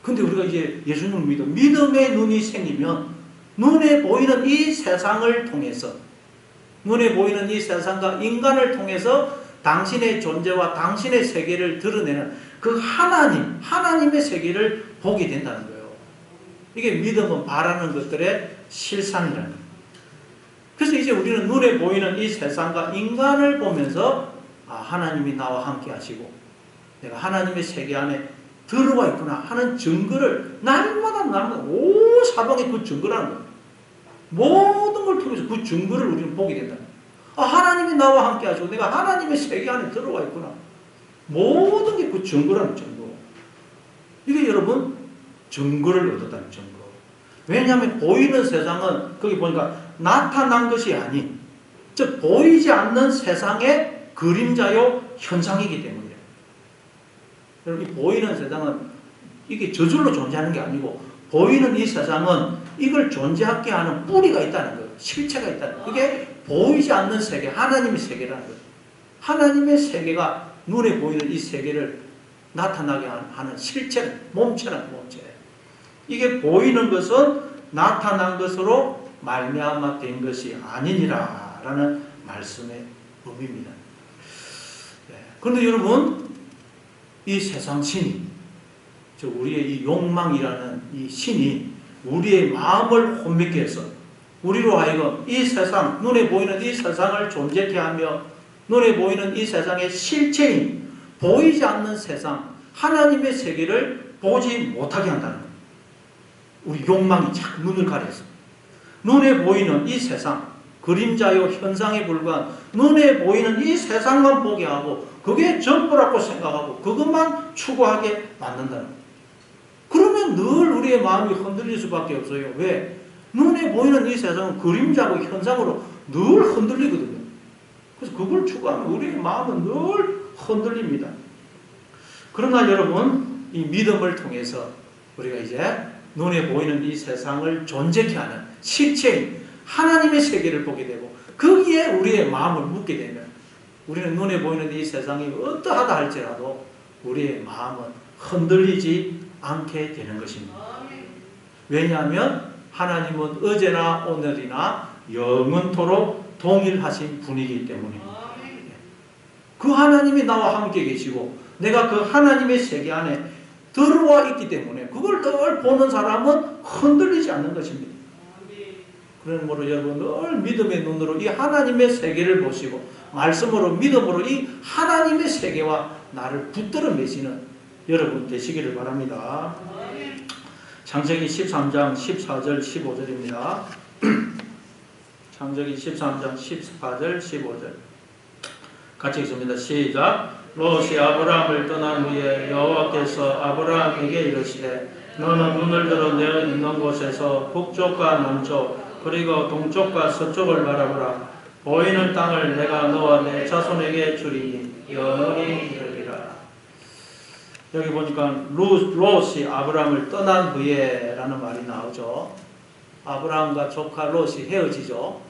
근데 우리가 이제 예수님을 믿음의 눈이 생기면 눈에 보이는 이 세상을 통해서 눈에 보이는 이 세상과 인간을 통해서 당신의 존재와 당신의 세계를 드러내는 그 하나님의 세계를 보게 된다는 거예요. 이게 믿음은 바라는 것들의 실상이라는 거예요. 그래서 이제 우리는 눈에 보이는 이 세상과 인간을 보면서 하나님이 나와 함께 하시고 내가 하나님의 세계 안에 들어와 있구나 하는 증거를 날마다 사방에 그 증거라는 거예요. 모든 걸 통해서 그 증거를 우리는 보게 된다. 하나님이 나와 함께 하시고 내가 하나님의 세계 안에 들어와 있구나. 모든 게 그 증거라는 증거. 이게 여러분 증거를 얻었다는 증거. 왜냐하면 보이는 세상은 거기 보니까 나타난 것이 아닌 즉 보이지 않는 세상의 그림자요 현상이기 때문이에요. 여러분 이 보이는 세상은 이게 저절로 존재하는 게 아니고 보이는 이 세상은 이걸 존재하게 하는 뿌리가 있다는 거예요. 실체가 있다는 거예요. 그게 보이지 않는 세계, 하나님의 세계라는 거예요. 하나님의 세계가 눈에 보이는 이 세계를 나타나게 하는 실체는 몸체라는 몸체. 이게 보이는 것은 나타난 것으로 말미암아 된 것이 아니니라 라는 말씀의 의미입니다. 그런데 여러분 이 세상 신이 우리의 이 욕망이라는 이 신이 우리의 마음을 혼미케 해서 우리로 하여금 이 세상, 눈에 보이는 이 세상을 존재케 하며 눈에 보이는 이 세상의 실체인 보이지 않는 세상, 하나님의 세계를 보지 못하게 한다는 거예요. 우리 욕망이 자꾸 눈을 가려서 눈에 보이는 이 세상, 그림자요 현상에 불과한 눈에 보이는 이 세상만 보게 하고 그게 전부라고 생각하고 그것만 추구하게 만든다는 거예요. 그러면 늘 우리의 마음이 흔들릴 수밖에 없어요. 왜? 눈에 보이는 이 세상은 그림자고 현상으로 늘 흔들리거든요. 그래서 그걸 추구하면 우리의 마음은 늘 흔들립니다. 그러나 여러분 이 믿음을 통해서 우리가 이제 눈에 보이는 이 세상을 존재케 하는 실체인 하나님의 세계를 보게 되고 거기에 우리의 마음을 묻게 되면 우리는 눈에 보이는 이 세상이 어떠하다 할지라도 우리의 마음은 흔들리지 않게 되는 것입니다. 왜냐하면 하나님은 어제나 오늘이나 영원토록 동일하신 분이기 때문입니다. 그 하나님이 나와 함께 계시고 내가 그 하나님의 세계 안에 들어와 있기 때문에 그걸 늘 보는 사람은 흔들리지 않는 것입니다. 그러므로 여러분 늘 믿음의 눈으로 이 하나님의 세계를 보시고 말씀으로 믿음으로 이 하나님의 세계와 나를 붙들어 매시는 여러분 되시기를 바랍니다. 창세기 13장 14절 15절입니다. 창세기 13장 14절 15절 같이 읽습니다. 시작. 롯이 아브라함을 떠난 후에 여호와께서 아브라함에게 이르시되 너는 눈을 들어 내가 있는 곳에서 북쪽과 남쪽 그리고 동쪽과 서쪽을 바라보라. 보이는 땅을 내가 너와 내 자손에게 주리니 영원히 이르리라. 여기 보니까 롯이 아브라함을 떠난 후에 라는 말이 나오죠. 아브라함과 조카 롯이 헤어지죠.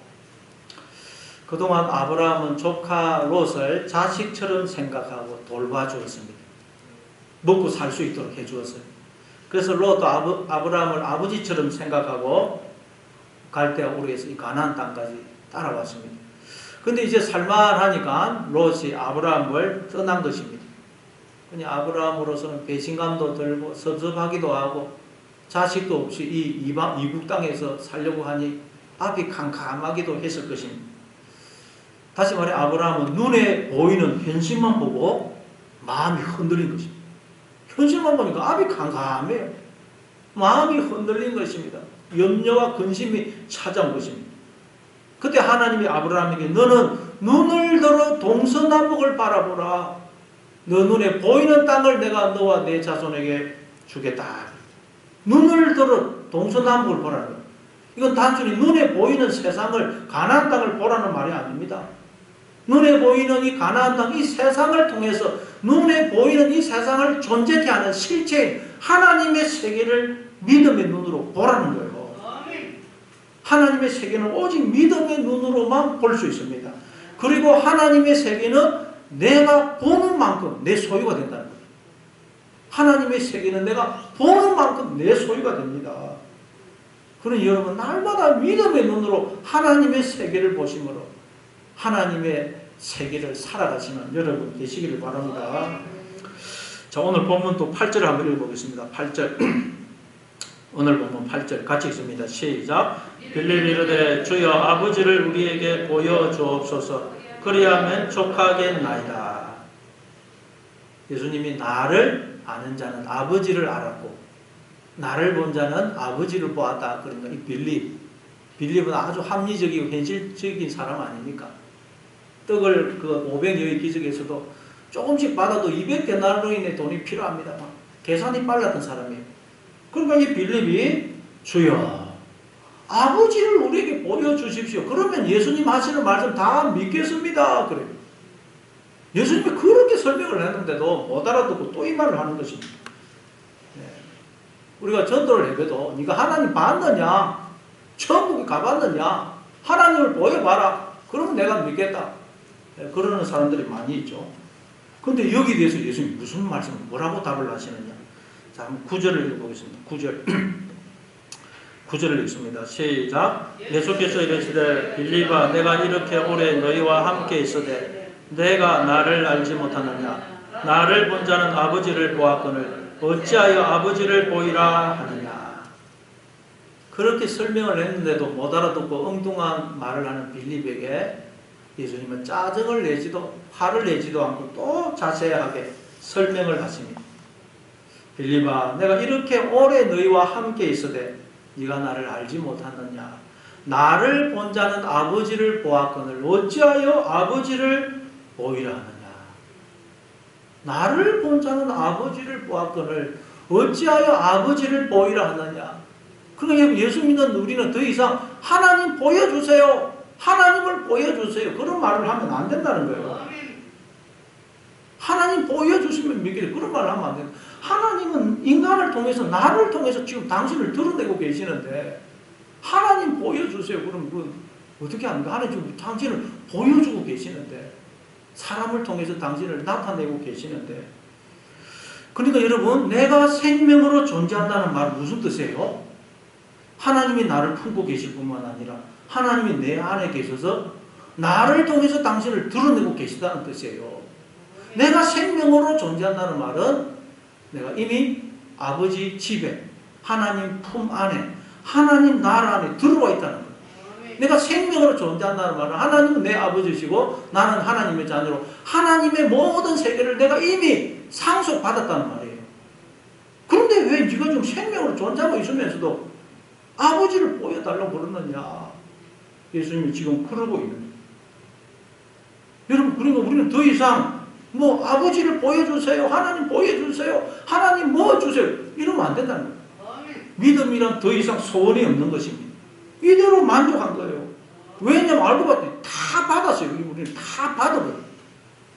그동안 아브라함은 조카 롯을 자식처럼 생각하고 돌봐주었습니다. 먹고 살 수 있도록 해주었어요. 그래서 롯도 아브라함을 아버지처럼 생각하고 갈대아우르에서 이 가나안 땅까지 따라왔습니다. 근데 이제 살만하니까 롯이 아브라함을 떠난 것입니다. 그냥 아브라함으로서는 배신감도 들고 섭섭하기도 하고 자식도 없이 이 이국 땅에서 살려고 하니 앞이 캄캄하기도 했을 것입니다. 다시 말해 아브라함은 눈에 보이는 현실만 보고 마음이 흔들린 것입니다. 현실만 보니까 앞이 캄캄해요. 마음이 흔들린 것입니다. 염려와 근심이 찾아온 것입니다. 그때 하나님이 아브라함에게 너는 눈을 들어 동서남북을 바라보라. 너 눈에 보이는 땅을 내가 너와 내 자손에게 주겠다. 눈을 들어 동서남북을 보라는 거예요. 이건 단순히 눈에 보이는 세상을 가나안 땅을 보라는 말이 아닙니다. 눈에 보이는 이 가나안 땅, 이 세상을 통해서 눈에 보이는 이 세상을 존재케 하는 실체인 하나님의 세계를 믿음의 눈으로 보라는 거예요. 하나님의 세계는 오직 믿음의 눈으로만 볼 수 있습니다. 그리고 하나님의 세계는 내가 보는 만큼 내 소유가 된다는 거예요. 하나님의 세계는 내가 보는 만큼 내 소유가 됩니다. 그러니 여러분 날마다 믿음의 눈으로 하나님의 세계를 보심으로 하나님의 세계를 살아가시는 여러분 되시기를 바랍니다. 자, 오늘 본문 또 8절을 한번 읽어보겠습니다. 8절 오늘 본문 8절 같이 읽습니다. 시작. 빌립이 이르되 주여 아버지를 우리에게 보여주옵소서 그리하면 족하겠나이다. 예수님이 나를 아는 자는 아버지를 알았고 나를 본 자는 아버지를 보았다. 그러니까 이 빌립은 아주 합리적이고 현실적인 사람 아닙니까? 떡을 그 500여의 기적에서도 조금씩 받아도 200데나리온의 돈이 필요합니다. 계산이 빨랐던 사람이에요. 그러니까 이 빌립이 주여 아버지를 우리에게 보여주십시오. 그러면 예수님 하시는 말씀 다 믿겠습니다. 그래요. 예수님이 그렇게 설명을 했는데도 못 알아듣고 또 이 말을 하는 것입니다. 네. 우리가 전도를 해도 네가 하나님 봤느냐? 천국에 가봤느냐? 하나님을 보여봐라. 그러면 내가 믿겠다. 네. 그러는 사람들이 많이 있죠. 그런데 여기에 대해서 예수님이 무슨 말씀을 뭐라고 답을 하시느냐? 자, 한번 9절을 읽어보겠습니다. 9절을 읽습니다. 시작. 예수께서 이르시되 빌립아 내가 이렇게 오래 너희와 함께 있으되 내가 나를 알지 못하느냐? 나를 본 자는 아버지를 보았거늘 어찌하여 아버지를 보이라 하느냐? 그렇게 설명을 했는데도 못 알아듣고 엉뚱한 말을 하는 빌립에게 예수님은 짜증을 내지도 화를 내지도 않고 또 자세하게 설명을 하십니다. 빌립아 내가 이렇게 오래 너희와 함께 있으되 네가 나를 알지 못하느냐? 나를 본 자는 아버지를 보았거늘 어찌하여 아버지를 보이라 하느냐? 나를 본 자는 아버지를 보았거늘 어찌하여 아버지를 보이라 하느냐? 그러니까 예수 믿는 우리는 더 이상 하나님 보여주세요. 하나님을 보여주세요. 그런 말을 하면 안 된다는 거예요. 하나님 보여주시면 믿기를 그런 말을 하면 안 됩니다. 하나님은 인간을 통해서 나를 통해서 지금 당신을 드러내고 계시는데 하나님 보여주세요. 그럼 그 어떻게 합니까? 하나님 지금 당신을 보여주고 계시는데 사람을 통해서 당신을 나타내고 계시는데 그러니까 여러분 내가 생명으로 존재한다는 말은 무슨 뜻이에요? 하나님이 나를 품고 계실 뿐만 아니라 하나님이 내 안에 계셔서 나를 통해서 당신을 드러내고 계시다는 뜻이에요. 내가 생명으로 존재한다는 말은 내가 이미 아버지 집에, 하나님 품 안에, 하나님 나라 안에 들어와 있다는 거예요. 내가 생명으로 존재한다는 말은 하나님은 내 아버지시고 나는 하나님의 자녀로 하나님의 모든 세계를 내가 이미 상속받았다는 말이에요. 그런데 왜 네가 좀 생명으로 존재하고 있으면서도 아버지를 보여달라고 그러느냐? 예수님이 지금 그러고 있는 거예요. 여러분, 그러니까 우리는 더 이상 뭐 아버지를 보여주세요, 하나님 보여주세요, 하나님 뭐 주세요 이러면 안 된다는 거예요. 믿음이란 더 이상 소원이 없는 것입니다. 이대로 만족한 거예요. 왜냐면 알고 봤더니 다 받았어요. 우리는 다 받아버려요.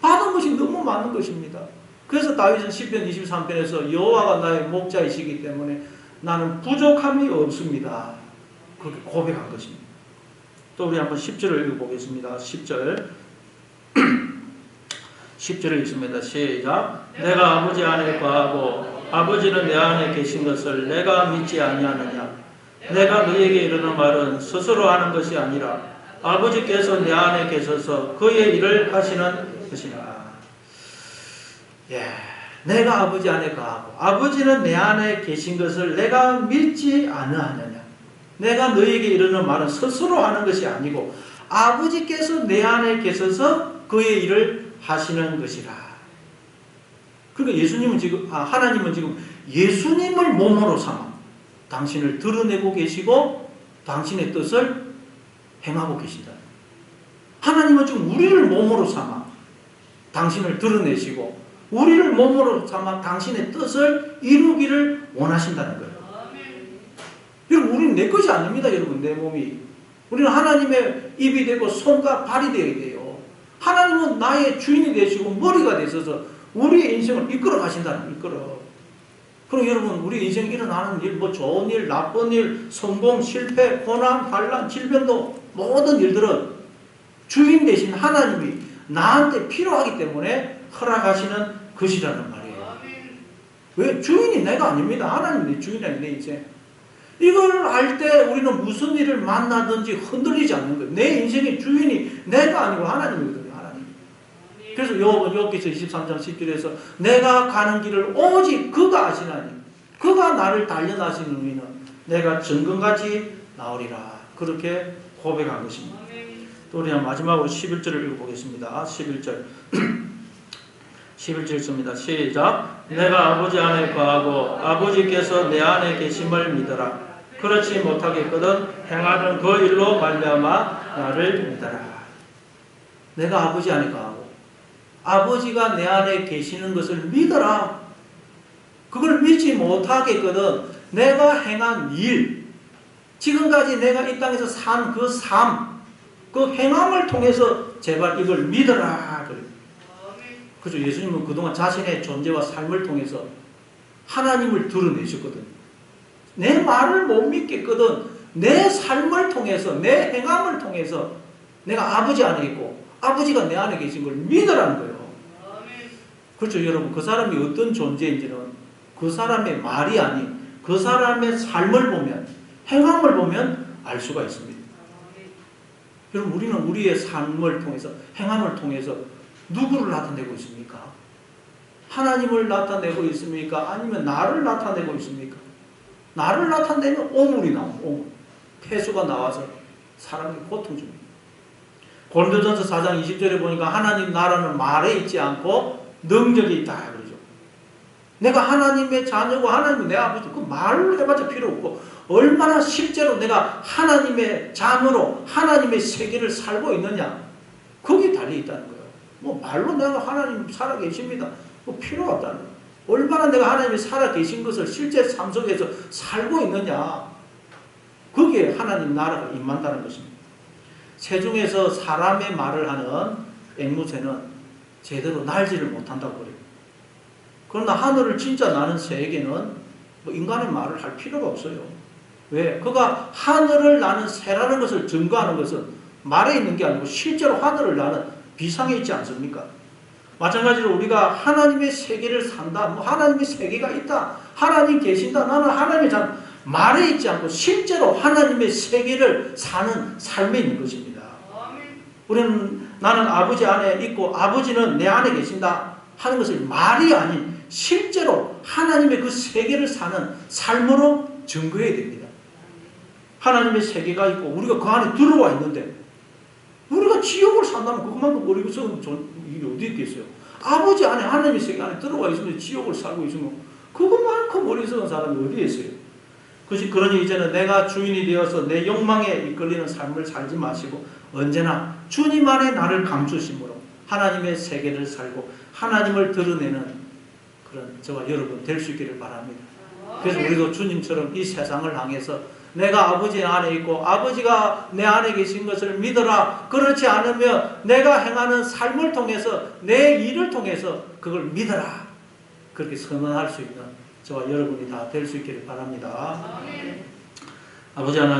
받은 것이 너무 많은 것입니다. 그래서 다윗은 시편 23편에서 여호와가 나의 목자이시기 때문에 나는 부족함이 없습니다. 그렇게 고백한 것입니다. 또 우리 한번 10절을 읽어보겠습니다. 10절 10절을 읽습니다. 시작. 내가 아버지 안에 거하고 아버지는 내 안에 계신 것을 내가 믿지 아니하느냐. 내가 너에게 이르는 말은 스스로 하는 것이 아니라 아버지께서 내 안에 계셔서 그의 일을 하시는 것이라. 내가 아버지 안에 거하고 아버지는 내 안에 계신 것을 내가 믿지 아니하느냐. 내가 너에게 이르는 말은 스스로 하는 것이 아니고 아버지께서 내 안에 계셔서 그의 일을 하시는 것이라. 그러니까 예수님은 지금 하나님은 지금 예수님을 몸으로 삼아 당신을 드러내고 계시고 당신의 뜻을 행하고 계신다. 하나님은 지금 우리를 몸으로 삼아 당신을 드러내시고 우리를 몸으로 삼아 당신의 뜻을 이루기를 원하신다는 거예요. 여러분, 우리는 내 것이 아닙니다. 여러분, 내 몸이. 우리는 하나님의 입이 되고 손과 발이 되어야 돼요. 하나님은 나의 주인이 되시고 머리가 되셔서 우리의 인생을 이끌어 가신다는 이끌어. 그럼 여러분, 우리 인생에 일어나는 일, 뭐 좋은 일, 나쁜 일, 성공, 실패, 고난, 환난, 질병도 모든 일들은 주인 되신 하나님이 나한테 필요하기 때문에 허락하시는 것이라는 말이에요. 왜? 주인이 내가 아닙니다. 하나님이 내 주인이 내 인생. 이걸 알 때 우리는 무슨 일을 만나든지 흔들리지 않는 거예요. 내 인생의 주인이 내가 아니고 하나님이거든요. 하나님. 그래서 욥기서 23장 10절에서 내가 가는 길을 오직 그가 아시나니 그가 나를 단련하시는 의는 내가 정금같이 나오리라. 그렇게 고백한 것입니다. 또 우리 마지막으로 11절을 읽어보겠습니다. 11절 11절 읽습니다. 시작. 내가 아버지 안에 거하고 아버지께서 내 안에 계심을 믿어라. 그렇지 못하겠거든 행하는 그 일로 말미암아 나를 믿어라. 내가 아버지 안에 거하고 아버지가 내 안에 계시는 것을 믿어라. 그걸 믿지 못하겠거든 내가 행한 일, 지금까지 내가 이 땅에서 산 그 삶, 그 행함을 통해서 제발 이걸 믿어라. 그렇죠. 예수님은 그동안 자신의 존재와 삶을 통해서 하나님을 드러내셨거든요. 내 말을 못 믿겠거든 내 삶을 통해서 내 행함을 통해서 내가 아버지 안에 있고 아버지가 내 안에 계신 걸 믿으라는 거예요. 그렇죠. 여러분, 그 사람이 어떤 존재인지는 그 사람의 말이 아닌 그 사람의 삶을 보면, 행함을 보면 알 수가 있습니다. 여러분, 우리는 우리의 삶을 통해서, 행함을 통해서 누구를 나타내고 있습니까? 하나님을 나타내고 있습니까? 아니면 나를 나타내고 있습니까? 나를 나타내면 오물이 나옵니다. 오물. 폐수가 나와서 사람이 고통 줍니다. 고린도전서 4장 20절에 보니까 하나님 나라는 말에 있지 않고 능력이 있다 그러죠. 내가 하나님의 자녀고 하나님은 내 아버지, 그 말로 해봤자 필요 없고 얼마나 실제로 내가 하나님의 자녀로 하나님의 세계를 살고 있느냐, 거기에 달려있다는 거예요. 뭐 말로 내가 하나님 살아계십니다, 뭐 필요 없다는 거예요. 얼마나 내가 하나님이 살아계신 것을 실제 삶 속에서 살고 있느냐, 거기에 하나님 나라가 임한다는 것입니다. 새중에서 사람의 말을 하는 앵무새는 제대로 날지를 못한다고 그래요. 그러나 하늘을 진짜 나는 새에게는 뭐 인간의 말을 할 필요가 없어요. 왜? 그가 하늘을 나는 새라는 것을 증거하는 것은 말에 있는 게 아니고 실제로 하늘을 나는 비상에 있지 않습니까? 마찬가지로 우리가 하나님의 세계를 산다, 뭐 하나님의 세계가 있다, 하나님 계신다, 나는 하나님의 자녀, 말에 있지 않고 실제로 하나님의 세계를 사는 삶에 있는 것입니다. 우리는 나는 아버지 안에 있고 아버지는 내 안에 계신다 하는 것을 말이 아닌 실제로 하나님의 그 세계를 사는 삶으로 증거해야 됩니다. 하나님의 세계가 있고 우리가 그 안에 들어와 있는데 우리가 지옥을 산다면 그것만큼 어리석은 일이 어디 있겠어요. 아버지 안에 하나님의 세계 안에 들어와 있으면 지옥을 살고 있으면 그것만큼 어리석은 사람이 어디에 있어요. 그러니 이제는 내가 주인이 되어서 내 욕망에 이끌리는 삶을 살지 마시고 언제나 주님 안에 나를 감추심으로 하나님의 세계를 살고 하나님을 드러내는 그런 저와 여러분 될 수 있기를 바랍니다. 그래서 우리도 주님처럼 이 세상을 향해서 내가 아버지 안에 있고 아버지가 내 안에 계신 것을 믿어라. 그렇지 않으면 내가 행하는 삶을 통해서 내 일을 통해서 그걸 믿어라. 그렇게 선언할 수 있는 저와 여러분이 다 될 수 있기를 바랍니다. 아버지 하나님